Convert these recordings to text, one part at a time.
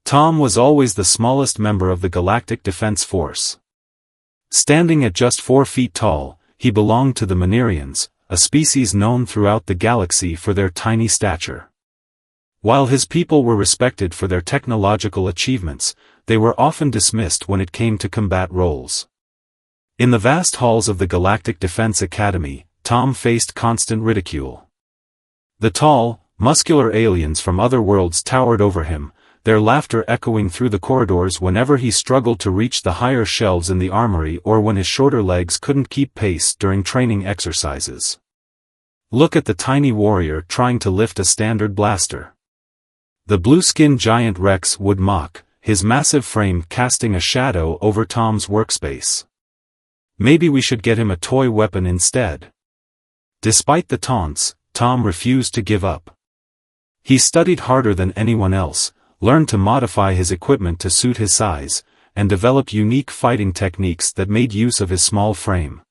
Tom was always the smallest member of the Galactic Defense Force. Standing at just 4 feet tall, he belonged to the Manerians, a species known throughout the galaxy for their tiny stature. While his people were respected for their technological achievements, they were often dismissed when it came to combat roles. In the vast halls of the Galactic Defense Academy, Tom faced constant ridicule. The tall, muscular aliens from other worlds towered over him, their laughter echoing through the corridors whenever he struggled to reach the higher shelves in the armory or when his shorter legs couldn't keep pace during training exercises. Look at the tiny warrior trying to lift a standard blaster. The blue-skinned giant Rex would mock, his massive frame casting a shadow over Tom's workspace. Maybe we should get him a toy weapon instead. Despite the taunts, Tom refused to give up. He studied harder than anyone else, learned to modify his equipment to suit his size, and developed unique fighting techniques that made use of his small frame.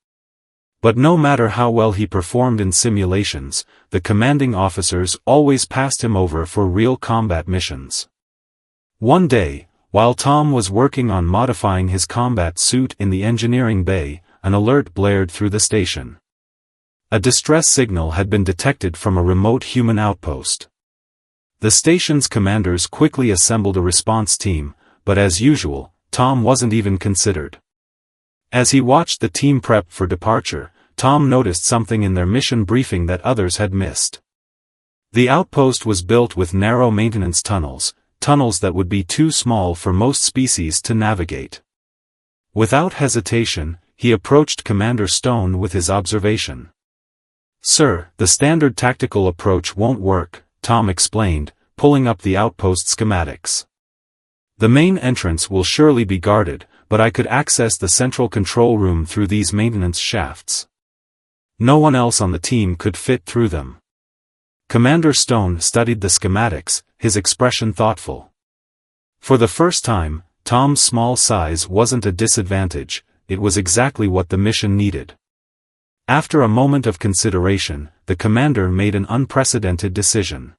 But no matter how well he performed in simulations, the commanding officers always passed him over for real combat missions. One day, while Tom was working on modifying his combat suit in the engineering bay, an alert blared through the station. A distress signal had been detected from a remote human outpost. The station's commanders quickly assembled a response team, but as usual, Tom wasn't even considered. As he watched the team prep for departure, Tom noticed something in their mission briefing that others had missed. The outpost was built with narrow maintenance tunnels that would be too small for most species to navigate. Without hesitation, he approached Commander Stone with his observation. "Sir, the standard tactical approach won't work," Tom explained, pulling up the outpost schematics. "The main entrance will surely be guarded, but I could access the central control room through these maintenance shafts. No one else on the team could fit through them." Commander Stone studied the schematics, his expression thoughtful. For the first time, Tom's small size wasn't a disadvantage, it was exactly what the mission needed. After a moment of consideration, the commander made an unprecedented decision.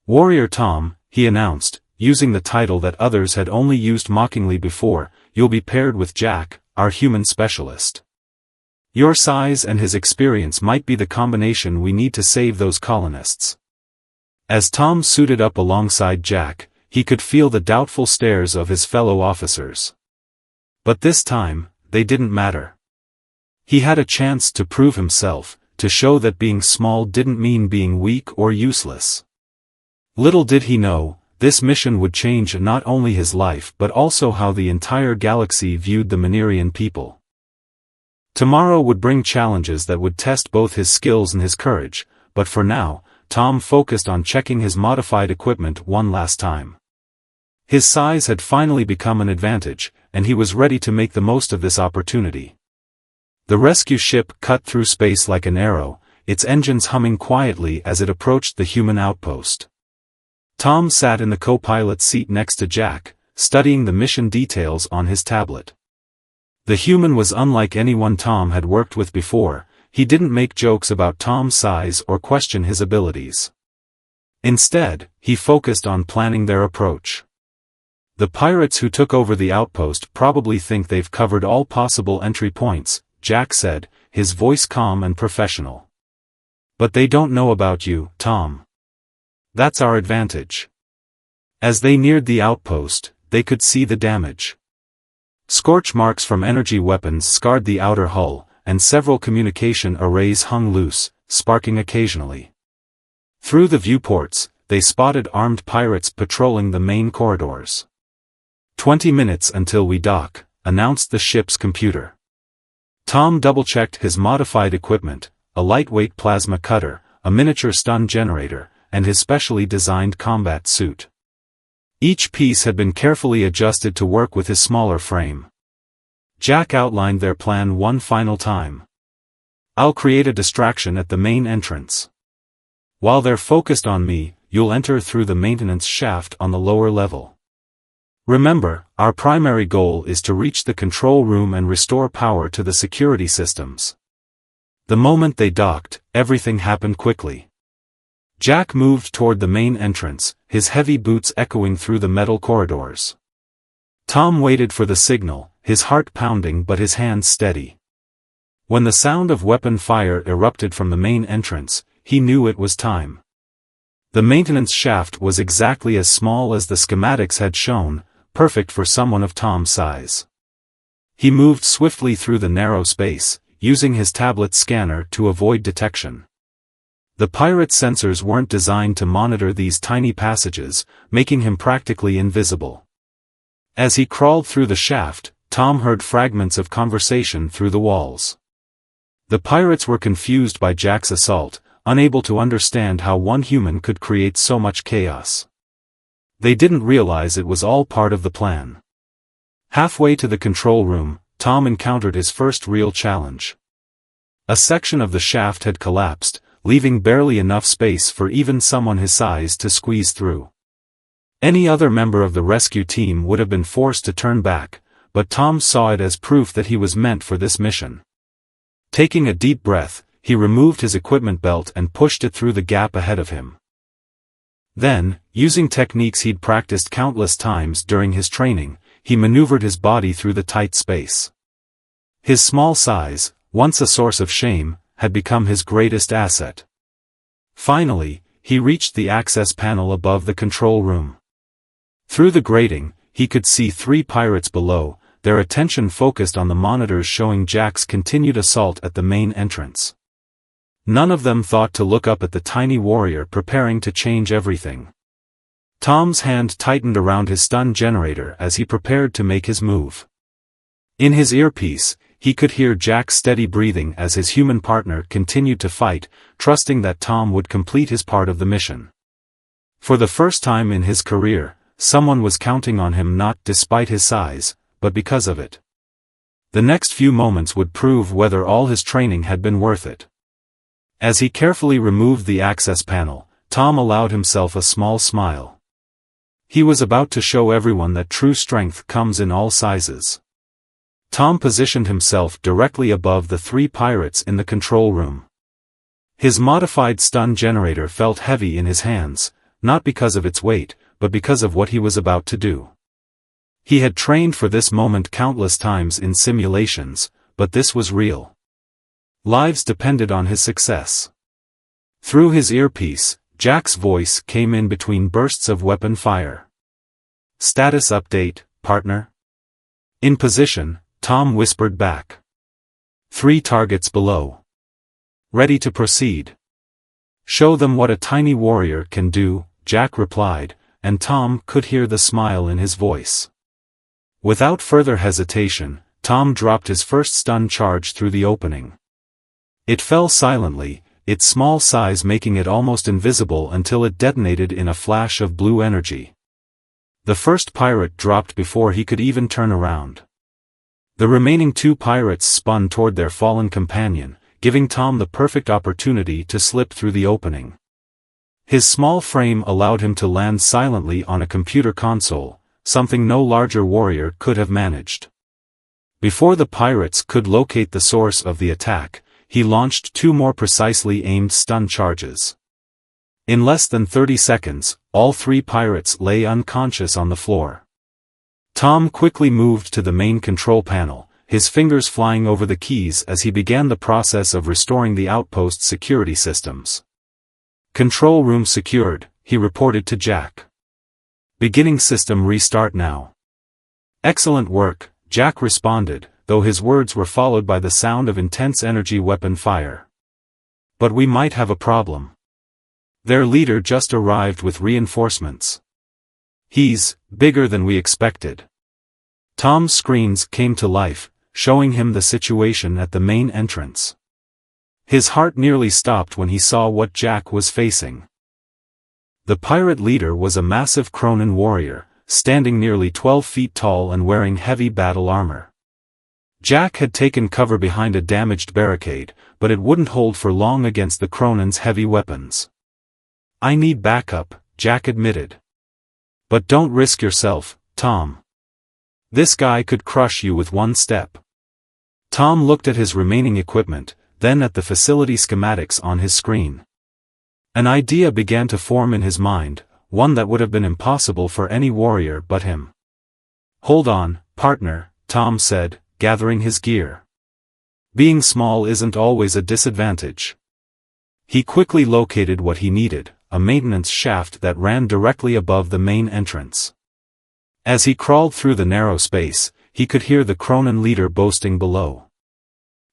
"Warrior Tom," he announced, using the title that others had only used mockingly before, "you'll be paired with Jack, our human specialist. Your size and his experience might be the combination we need to save those colonists." As Tom suited up alongside Jack, he could feel the doubtful stares of his fellow officers. But this time, they didn't matter. He had a chance to prove himself, to show that being small didn't mean being weak or useless. Little did he know, this mission would change not only his life but also how the entire galaxy viewed the Manerian people. Tomorrow would bring challenges that would test both his skills and his courage, but for now, Tom focused on checking his modified equipment one last time. His size had finally become an advantage, and he was ready to make the most of this opportunity. The rescue ship cut through space like an arrow, its engines humming quietly as it approached the human outpost. Tom sat in the co-pilot seat next to Jack, studying the mission details on his tablet. The human was unlike anyone Tom had worked with before. He didn't make jokes about Tom's size or question his abilities. Instead, he focused on planning their approach. "The pirates who took over the outpost probably think they've covered all possible entry points," Jack said, his voice calm and professional. "But they don't know about you, Tom. That's our advantage." As they neared the outpost, they could see the damage. Scorch marks from energy weapons scarred the outer hull, and several communication arrays hung loose, sparking occasionally. Through the viewports, they spotted armed pirates patrolling the main corridors. 20 minutes until we dock," announced the ship's computer. Tom double-checked his modified equipment, a lightweight plasma cutter, a miniature stun generator, and his specially designed combat suit. Each piece had been carefully adjusted to work with his smaller frame. Jack outlined their plan one final time. "I'll create a distraction at the main entrance. While they're focused on me, you'll enter through the maintenance shaft on the lower level. Remember, our primary goal is to reach the control room and restore power to the security systems." The moment they docked, everything happened quickly. Jack moved toward the main entrance, his heavy boots echoing through the metal corridors. Tom waited for the signal, his heart pounding but his hands steady. When the sound of weapon fire erupted from the main entrance, he knew it was time. The maintenance shaft was exactly as small as the schematics had shown, perfect for someone of Tom's size. He moved swiftly through the narrow space, using his tablet scanner to avoid detection. The pirate's sensors weren't designed to monitor these tiny passages, making him practically invisible. As he crawled through the shaft, Tom heard fragments of conversation through the walls. The pirates were confused by Jack's assault, unable to understand how one human could create so much chaos. They didn't realize it was all part of the plan. Halfway to the control room, Tom encountered his first real challenge. A section of the shaft had collapsed, leaving barely enough space for even someone his size to squeeze through. Any other member of the rescue team would have been forced to turn back, but Tom saw it as proof that he was meant for this mission. Taking a deep breath, he removed his equipment belt and pushed it through the gap ahead of him. Then, using techniques he'd practiced countless times during his training, he maneuvered his body through the tight space. His small size, once a source of shame, had become his greatest asset. Finally, he reached the access panel above the control room. Through the grating, he could see 3 pirates below, their attention focused on the monitors showing Jack's continued assault at the main entrance. None of them thought to look up at the tiny warrior preparing to change everything. Tom's hand tightened around his stun generator as he prepared to make his move. In his earpiece, he could hear Jack's steady breathing as his human partner continued to fight, trusting that Tom would complete his part of the mission. For the first time in his career, someone was counting on him not despite his size, but because of it. The next few moments would prove whether all his training had been worth it. As he carefully removed the access panel, Tom allowed himself a small smile. He was about to show everyone that true strength comes in all sizes. Tom positioned himself directly above the 3 pirates in the control room. His modified stun generator felt heavy in his hands, not because of its weight, but because of what he was about to do. He had trained for this moment countless times in simulations, but this was real. Lives depended on his success. Through his earpiece, Jack's voice came in between bursts of weapon fire. "Status update, partner?" In position, Tom whispered back. 3 targets below. "Ready to proceed." "Show them what a tiny warrior can do," Jack replied, and Tom could hear the smile in his voice. Without further hesitation, Tom dropped his first stun charge through the opening. It fell silently, its small size making it almost invisible until it detonated in a flash of blue energy. The first pirate dropped before he could even turn around. The remaining 2 pirates spun toward their fallen companion, giving Tom the perfect opportunity to slip through the opening. His small frame allowed him to land silently on a computer console, something no larger warrior could have managed. Before the pirates could locate the source of the attack, he launched 2 more precisely aimed stun charges. In less than 30 seconds, all 3 pirates lay unconscious on the floor. Tom quickly moved to the main control panel, his fingers flying over the keys as he began the process of restoring the outpost's security systems. "Control room secured," he reported to Jack. "Beginning system restart now." "Excellent work," Jack responded, though his words were followed by the sound of intense energy weapon fire. "But we might have a problem. Their leader just arrived with reinforcements. He's bigger than we expected." Tom's screens came to life, showing him the situation at the main entrance. His heart nearly stopped when he saw what Jack was facing. The pirate leader was a massive Cronin warrior, standing nearly 12 feet tall and wearing heavy battle armor. Jack had taken cover behind a damaged barricade, but it wouldn't hold for long against the Cronin's heavy weapons. "I need backup," Jack admitted. "But don't risk yourself, Tom. This guy could crush you with one step." Tom looked at his remaining equipment, then at the facility schematics on his screen. An idea began to form in his mind, one that would have been impossible for any warrior but him. "Hold on, partner," Tom said, gathering his gear. "Being small isn't always a disadvantage." He quickly located what he needed, a maintenance shaft that ran directly above the main entrance. As he crawled through the narrow space, he could hear the Kronan leader boasting below.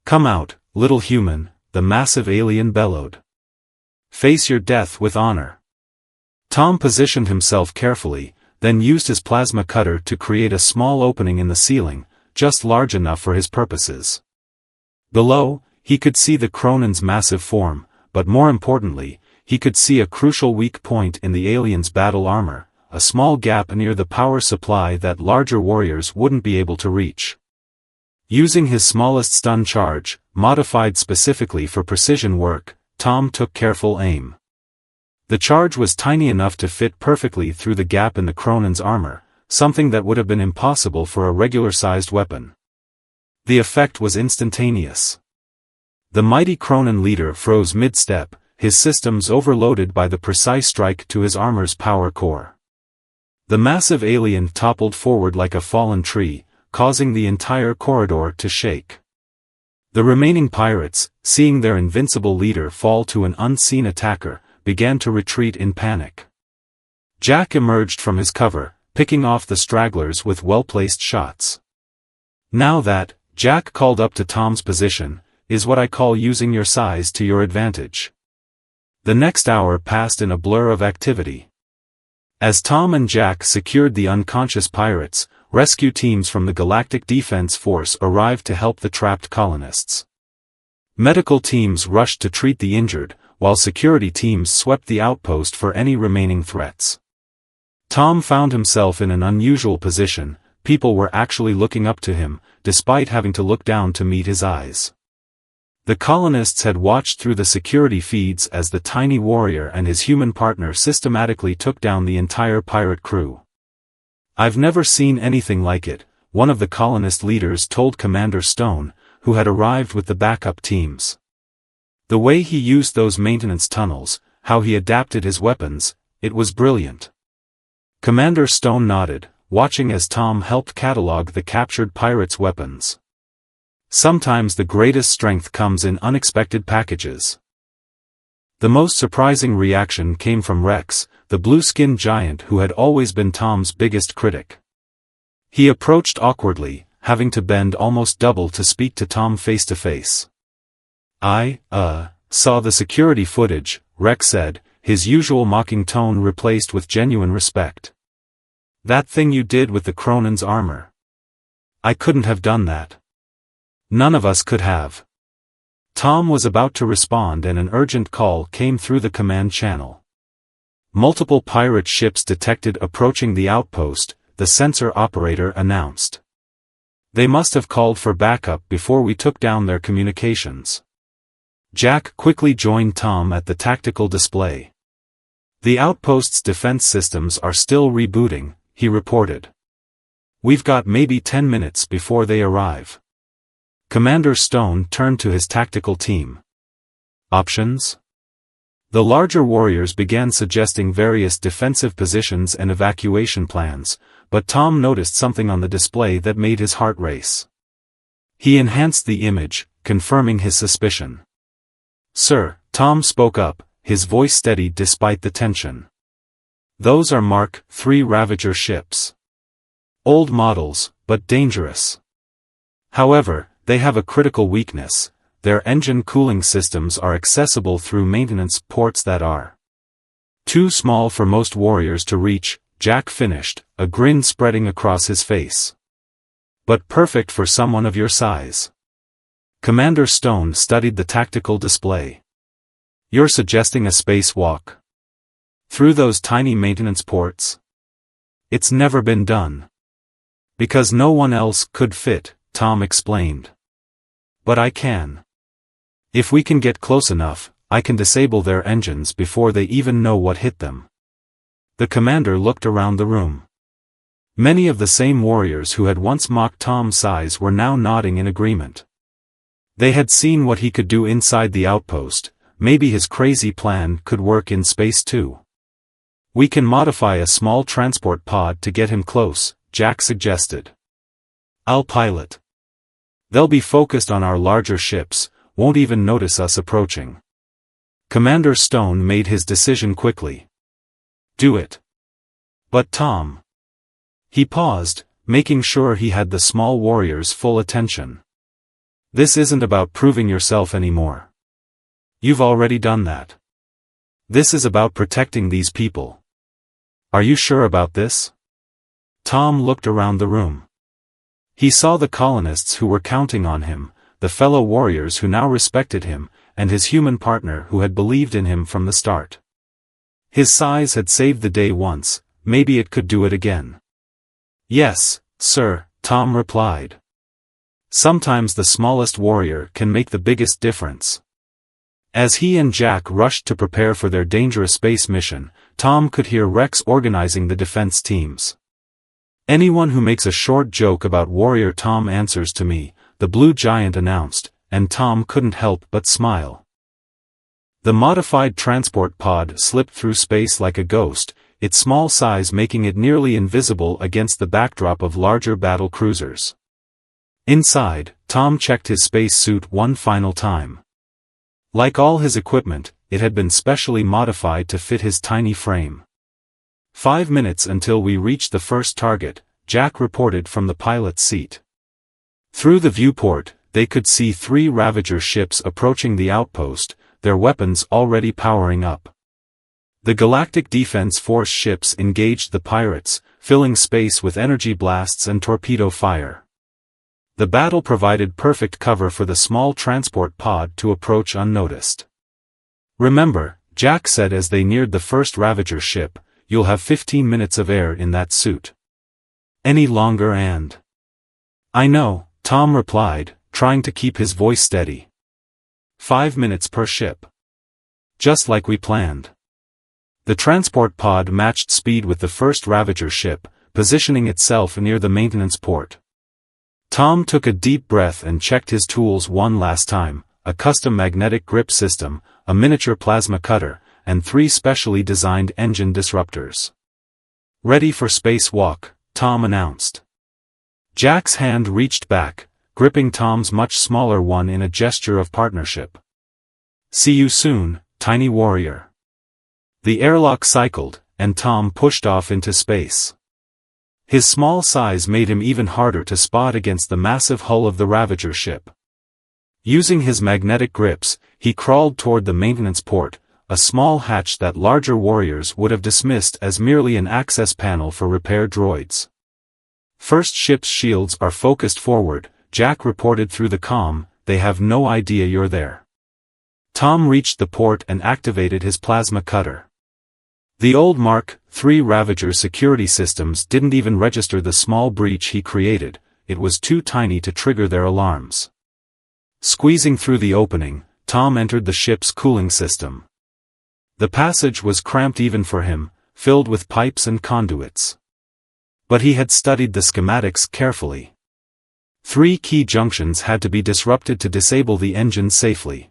"Come out, little human," the massive alien bellowed. "Face your death with honor." Tom positioned himself carefully, then used his plasma cutter to create a small opening in the ceiling, just large enough for his purposes. Below, he could see the Kronan's massive form, but more importantly, he could see a crucial weak point in the alien's battle armor, a small gap near the power supply that larger warriors wouldn't be able to reach. Using his smallest stun charge, modified specifically for precision work, Tom took careful aim. The charge was tiny enough to fit perfectly through the gap in the Kronan's armor, something that would have been impossible for a regular-sized weapon. The effect was instantaneous. The mighty Kronan leader froze mid-step, his systems overloaded by the precise strike to his armor's power core. The massive alien toppled forward like a fallen tree, causing the entire corridor to shake. The remaining pirates, seeing their invincible leader fall to an unseen attacker, began to retreat in panic. Jack emerged from his cover, picking off the stragglers with well-placed shots. "Now that," Jack called up to Tom's position, "is what I call using your size to your advantage." The next hour passed in a blur of activity. As Tom and Jack secured the unconscious pirates, rescue teams from the Galactic Defense Force arrived to help the trapped colonists. Medical teams rushed to treat the injured, while security teams swept the outpost for any remaining threats. Tom found himself in an unusual position. People were actually looking up to him, despite having to look down to meet his eyes. The colonists had watched through the security feeds as the tiny warrior and his human partner systematically took down the entire pirate crew. "I've never seen anything like it," one of the colonist leaders told Commander Stone, who had arrived with the backup teams. "The way he used those maintenance tunnels, how he adapted his weapons, it was brilliant." Commander Stone nodded, watching as Tom helped catalog the captured pirates' weapons. Sometimes the greatest strength comes in unexpected packages. The most surprising reaction came from Rex, the blue-skinned giant who had always been Tom's biggest critic. He approached awkwardly, having to bend almost double to speak to Tom face-to-face. "I saw the security footage," Rex said, his usual mocking tone replaced with genuine respect. "That thing you did with the Kronan's armor. I couldn't have done that. None of us could have." Tom was about to respond and an urgent call came through the command channel. Multiple pirate ships detected approaching the outpost, the sensor operator announced. "They must have called for backup before we took down their communications." Jack quickly joined Tom at the tactical display. "The outpost's defense systems are still rebooting," he reported. "We've got maybe 10 minutes before they arrive." Commander Stone turned to his tactical team. "Options?" The larger warriors began suggesting various defensive positions and evacuation plans, but Tom noticed something on the display that made his heart race. He enhanced the image, confirming his suspicion. "Sir," Tom spoke up, his voice steady despite the tension. "Those are Mark III Ravager ships. Old models, but dangerous. However, they have a critical weakness: their engine cooling systems are accessible through maintenance ports that are too small for most warriors to reach," Jack finished, a grin spreading across his face. "But perfect for someone of your size." Commander Stone studied the tactical display. "You're suggesting a spacewalk through those tiny maintenance ports? It's never been done." "Because no one else could fit," Tom explained. "But I can. If we can get close enough, I can disable their engines before they even know what hit them." The commander looked around the room. Many of the same warriors who had once mocked Tom's size were now nodding in agreement. They had seen what he could do inside the outpost, maybe his crazy plan could work in space too. We can modify a small transport pod to get him close, Jack suggested. I'll pilot. They'll be focused on our larger ships, won't even notice us approaching. Commander Stone made his decision quickly. Do it. But Tom. He paused, making sure he had the small warrior's full attention. This isn't about proving yourself anymore. You've already done that. This is about protecting these people. Are you sure about this? Tom looked around the room. He saw the colonists who were counting on him, the fellow warriors who now respected him, and his human partner who had believed in him from the start. His size had saved the day once, maybe it could do it again. Yes, sir, Tom replied. Sometimes the smallest warrior can make the biggest difference. As he and Jack rushed to prepare for their dangerous space mission, Tom could hear Rex organizing the defense teams. Anyone who makes a short joke about Warrior Tom answers to me, the blue giant announced, and Tom couldn't help but smile. The modified transport pod slipped through space like a ghost, its small size making it nearly invisible against the backdrop of larger battle cruisers. Inside, Tom checked his space suit one final time. Like all his equipment, it had been specially modified to fit his tiny frame. 5 minutes until we reached the first target, Jack reported from the pilot's seat. Through the viewport, they could see 3 Ravager ships approaching the outpost, their weapons already powering up. The Galactic Defense Force ships engaged the pirates, filling space with energy blasts and torpedo fire. The battle provided perfect cover for the small transport pod to approach unnoticed. Remember, Jack said as they neared the first Ravager ship, you'll have 15 minutes of air in that suit. Any longer and... I know, Tom replied, trying to keep his voice steady. 5 minutes per ship. Just like we planned. The transport pod matched speed with the first Ravager ship, positioning itself near the maintenance port. Tom took a deep breath and checked his tools one last time, a custom magnetic grip system, a miniature plasma cutter, and 3 specially designed engine disruptors. Ready for spacewalk, Tom announced. Jack's hand reached back, gripping Tom's much smaller one in a gesture of partnership. See you soon, tiny warrior. The airlock cycled, and Tom pushed off into space. His small size made him even harder to spot against the massive hull of the Ravager ship. Using his magnetic grips, he crawled toward the maintenance port, a small hatch that larger warriors would have dismissed as merely an access panel for repair droids. First ship's shields are focused forward, Jack reported through the comm, they have no idea you're there. Tom reached the port and activated his plasma cutter. The old Mark III Ravager security systems didn't even register the small breach he created, it was too tiny to trigger their alarms. Squeezing through the opening, Tom entered the ship's cooling system. The passage was cramped even for him, filled with pipes and conduits. But he had studied the schematics carefully. 3 key junctions had to be disrupted to disable the engine safely.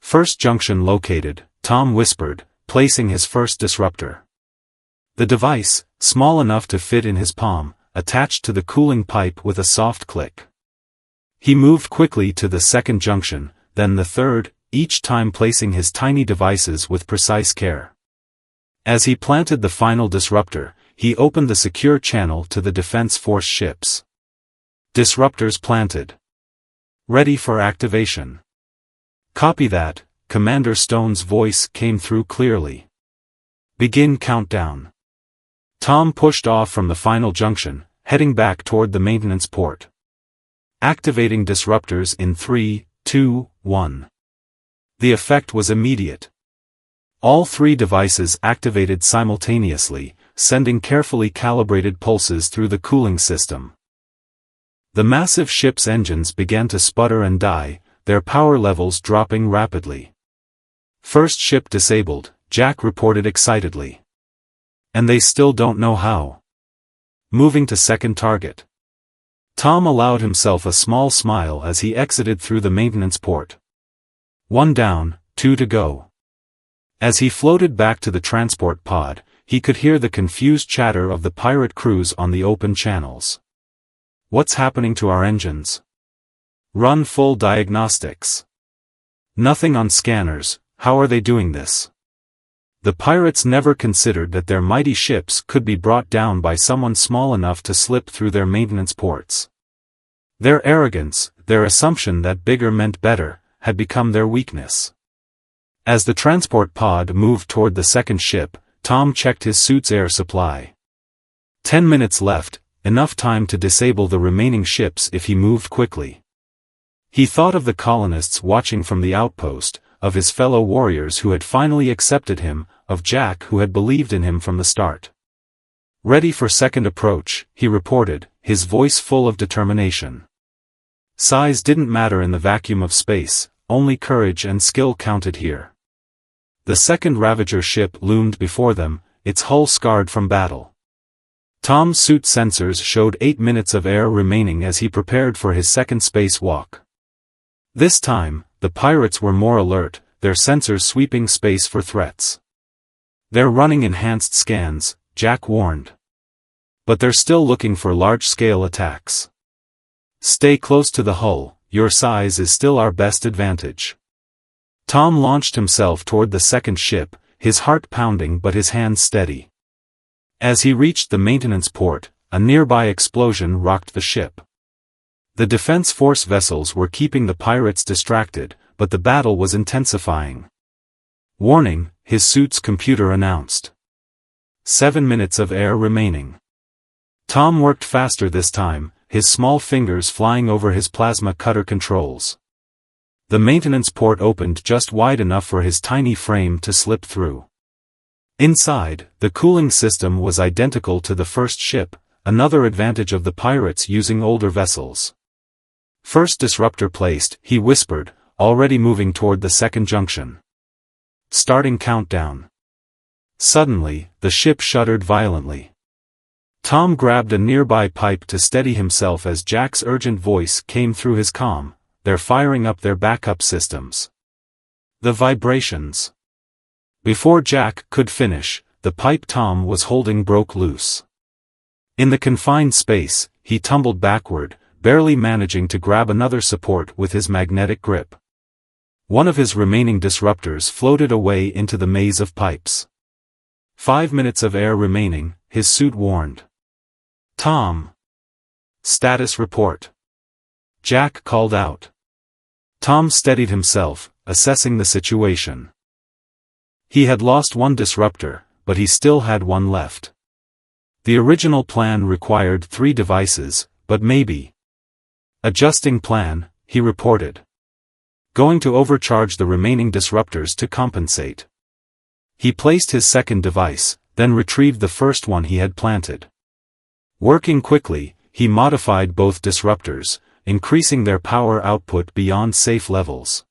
First junction located, Tom whispered, placing his first disruptor. The device, small enough to fit in his palm, attached to the cooling pipe with a soft click. He moved quickly to the second junction, then the third, each time placing his tiny devices with precise care. As he planted the final disruptor, he opened the secure channel to the Defense Force ships. Disruptors planted. Ready for activation. Copy that, Commander Stone's voice came through clearly. Begin countdown. Tom pushed off from the final junction, heading back toward the maintenance port. Activating disruptors in 3, 2, 1. The effect was immediate. All 3 devices activated simultaneously, sending carefully calibrated pulses through the cooling system. The massive ship's engines began to sputter and die, their power levels dropping rapidly. First ship disabled, Jack reported excitedly. And they still don't know how. Moving to second target. Tom allowed himself a small smile as he exited through the maintenance port. 1 down, 2 to go. As he floated back to the transport pod, he could hear the confused chatter of the pirate crews on the open channels. What's happening to our engines? Run full diagnostics. Nothing on scanners, how are they doing this? The pirates never considered that their mighty ships could be brought down by someone small enough to slip through their maintenance ports. Their arrogance, their assumption that bigger meant better, had become their weakness. As the transport pod moved toward the second ship, Tom checked his suit's air supply. 10 minutes left, enough time to disable the remaining ships if he moved quickly. He thought of the colonists watching from the outpost, of his fellow warriors who had finally accepted him, of Jack who had believed in him from the start. Ready for second approach, he reported, his voice full of determination. Size didn't matter in the vacuum of space, only courage and skill counted here. The second Ravager ship loomed before them, its hull scarred from battle. Tom's suit sensors showed 8 minutes of air remaining as he prepared for his second space walk. This time, the pirates were more alert, their sensors sweeping space for threats. They're running enhanced scans, Jack warned. But they're still looking for large-scale attacks. Stay close to the hull, your size is still our best advantage. Tom launched himself toward the second ship, his heart pounding but his hands steady. As he reached the maintenance port, a nearby explosion rocked the ship. The Defense Force vessels were keeping the pirates distracted, but the battle was intensifying. Warning, his suit's computer announced. 7 minutes of air remaining. Tom worked faster this time, his small fingers flying over his plasma cutter controls. The maintenance port opened just wide enough for his tiny frame to slip through. Inside, the cooling system was identical to the first ship, another advantage of the pirates using older vessels. First disruptor placed, he whispered, already moving toward the second junction. Starting countdown. Suddenly, the ship shuddered violently. Tom grabbed a nearby pipe to steady himself as Jack's urgent voice came through his comm. They're firing up their backup systems. The vibrations. Before Jack could finish, the pipe Tom was holding broke loose. In the confined space, he tumbled backward, barely managing to grab another support with his magnetic grip. One of his remaining disruptors floated away into the maze of pipes. 5 minutes of air remaining, his suit warned. Tom. Status report. Jack called out. Tom steadied himself, assessing the situation. He had lost one disruptor, but he still had one left. The original plan required 3 devices, but maybe. Adjusting plan, he reported. Going to overcharge the remaining disruptors to compensate. He placed his second device, then retrieved the first one he had planted. Working quickly, he modified both disruptors, increasing their power output beyond safe levels.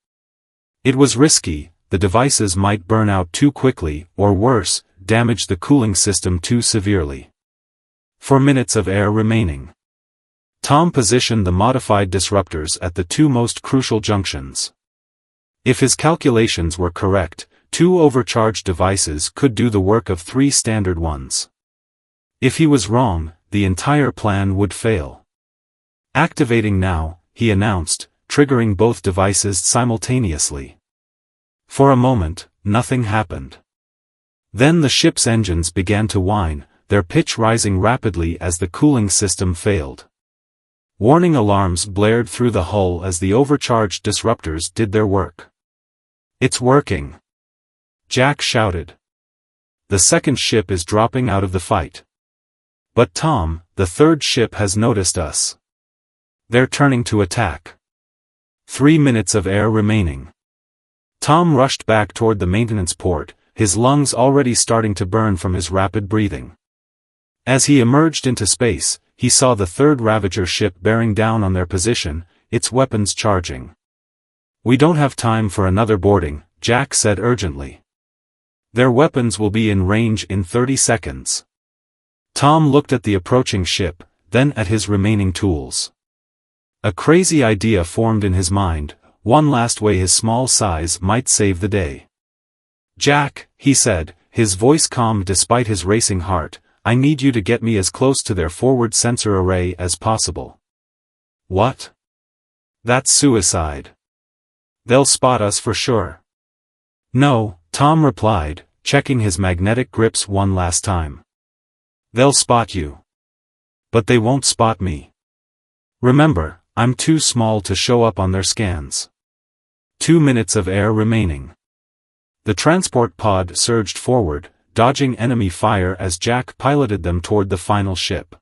It was risky, the devices might burn out too quickly, or worse, damage the cooling system too severely. 4 minutes of air remaining. Tom positioned the modified disruptors at the 2 most crucial junctions. If his calculations were correct, 2 overcharged devices could do the work of 3 standard ones. If he was wrong, the entire plan would fail. Activating now, he announced, triggering both devices simultaneously. For a moment, nothing happened. Then the ship's engines began to whine, their pitch rising rapidly as the cooling system failed. Warning alarms blared through the hull as the overcharged disruptors did their work. It's working! Jack shouted. The second ship is dropping out of the fight. But Tom, the third ship has noticed us. They're turning to attack. 3 minutes of air remaining. Tom rushed back toward the maintenance port, his lungs already starting to burn from his rapid breathing. As he emerged into space, he saw the third Ravager ship bearing down on their position, its weapons charging. We don't have time for another boarding, Jack said urgently. Their weapons will be in range in 30 seconds. Tom looked at the approaching ship, then at his remaining tools. A crazy idea formed in his mind. one last way his small size might save the day. "Jack," he said, his voice calm despite his racing heart, "I need you to get me as close to their forward sensor array as possible." "What? That's suicide. They'll spot us for sure." "No," Tom replied, checking his magnetic grips one last time. "They'll spot you. But they won't spot me. Remember, I'm too small to show up on their scans." 2 minutes of air remaining. The transport pod surged forward, dodging enemy fire as Jack piloted them toward the final ship.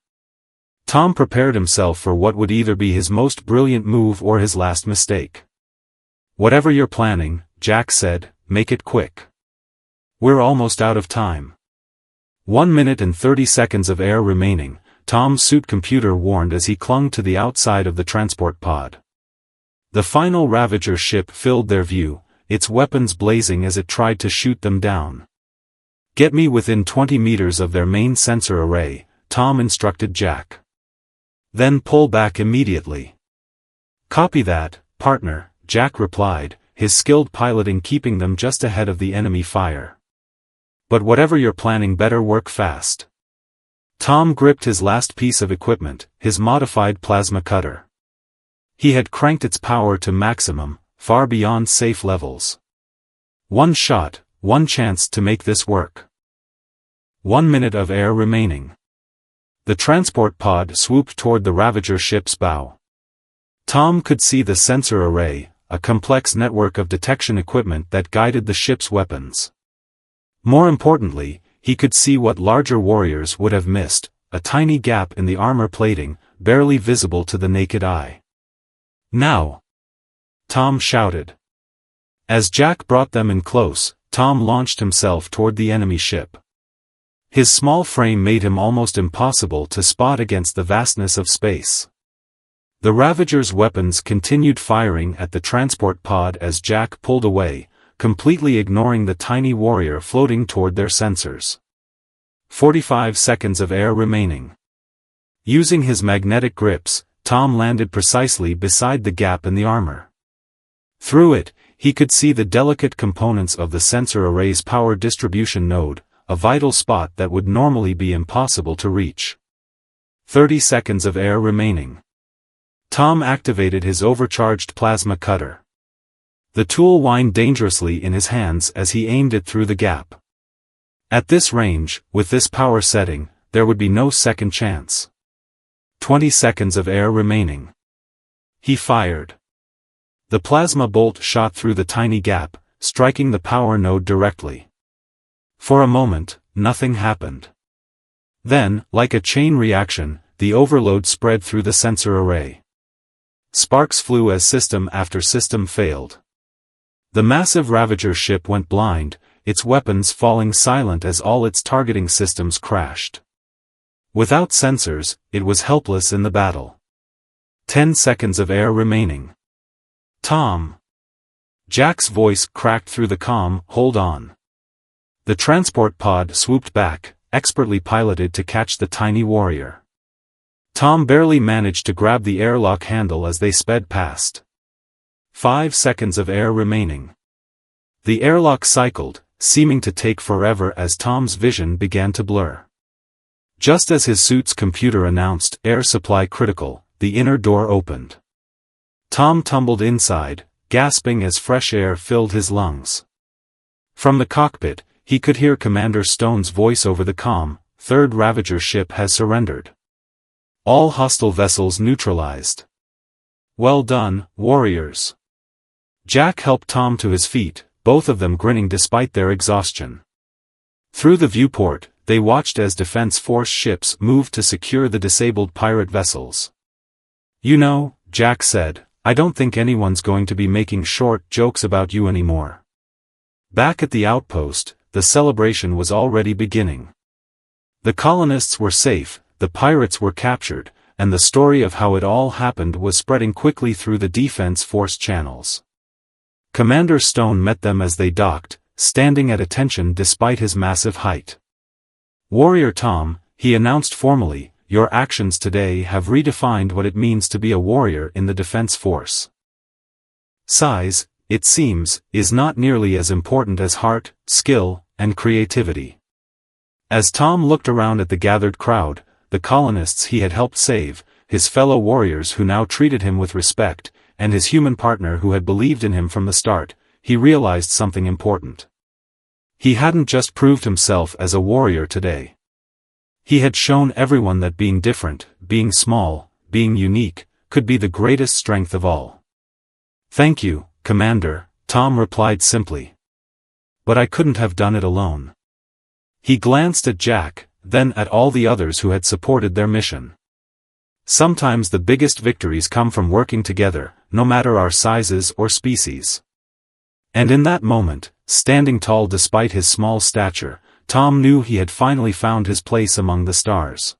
Tom prepared himself for what would either be his most brilliant move or his last mistake. "Whatever you're planning," Jack said, "make it quick. We're almost out of time." 1 minute and 30 seconds of air remaining, Tom's suit computer warned as he clung to the outside of the transport pod. The final Ravager ship filled their view, its weapons blazing as it tried to shoot them down. "Get me within 20 meters of their main sensor array," Tom instructed Jack. "Then pull back immediately." "Copy that, partner," Jack replied, his skilled piloting keeping them just ahead of the enemy fire. "But whatever you're planning better work fast." Tom gripped his last piece of equipment, his modified plasma cutter. He had cranked its power to maximum, far beyond safe levels. One shot, one chance to make this work. 1 minute of air remaining. The transport pod swooped toward the Ravager ship's bow. Tom could see the sensor array, a complex network of detection equipment that guided the ship's weapons. More importantly, he could see what larger warriors would have missed, a tiny gap in the armor plating, barely visible to the naked eye. "Now!" Tom shouted. As Jack brought them in close, Tom launched himself toward the enemy ship. His small frame made him almost impossible to spot against the vastness of space. The Ravager's weapons continued firing at the transport pod as Jack pulled away, completely ignoring the tiny warrior floating toward their sensors. 45 seconds of air remaining. Using his magnetic grips, Tom landed precisely beside the gap in the armor. Through it, he could see the delicate components of the sensor array's power distribution node, a vital spot that would normally be impossible to reach. 30 seconds of air remaining. Tom activated his overcharged plasma cutter. The tool whined dangerously in his hands as he aimed it through the gap. At this range, with this power setting, there would be no second chance. 20 seconds of air remaining. He fired. The plasma bolt shot through the tiny gap, striking the power node directly. For a moment, nothing happened. Then, like a chain reaction, the overload spread through the sensor array. Sparks flew as system after system failed. The massive Ravager ship went blind, its weapons falling silent as all its targeting systems crashed. Without sensors, it was helpless in the battle. 10 seconds of air remaining. "Tom!" Jack's voice cracked through the comm, "Hold on." The transport pod swooped back, expertly piloted to catch the tiny warrior. Tom barely managed to grab the airlock handle as they sped past. 5 seconds of air remaining. The airlock cycled, seeming to take forever as Tom's vision began to blur. Just as his suit's computer announced air supply critical, the inner door opened. Tom tumbled inside, gasping as fresh air filled his lungs. From the cockpit, he could hear Commander Stone's voice over the comm, "Third Ravager ship has surrendered. All hostile vessels neutralized. Well done, warriors." Jack helped Tom to his feet, both of them grinning despite their exhaustion. Through the viewport, they watched as Defense Force ships moved to secure the disabled pirate vessels. "You know," Jack said, "I don't think anyone's going to be making short jokes about you anymore." Back at the outpost, the celebration was already beginning. The colonists were safe, the pirates were captured, and the story of how it all happened was spreading quickly through the Defense Force channels. Commander Stone met them as they docked, standing at attention despite his massive height. "Warrior Tom," he announced formally, "your actions today have redefined what it means to be a warrior in the Defense Force." Size, it seems, is not nearly as important as heart, skill, and creativity. As Tom looked around at the gathered crowd, the colonists he had helped save, his fellow warriors who now treated him with respect, and his human partner who had believed in him from the start, he realized something important. He hadn't just proved himself as a warrior today. He had shown everyone that being different, being small, being unique, could be the greatest strength of all. "Thank you, Commander," Tom replied simply. "But I couldn't have done it alone." He glanced at Jack, then at all the others who had supported their mission. Sometimes the biggest victories come from working together, no matter our sizes or species. And in that moment, standing tall despite his small stature, Tom knew he had finally found his place among the stars.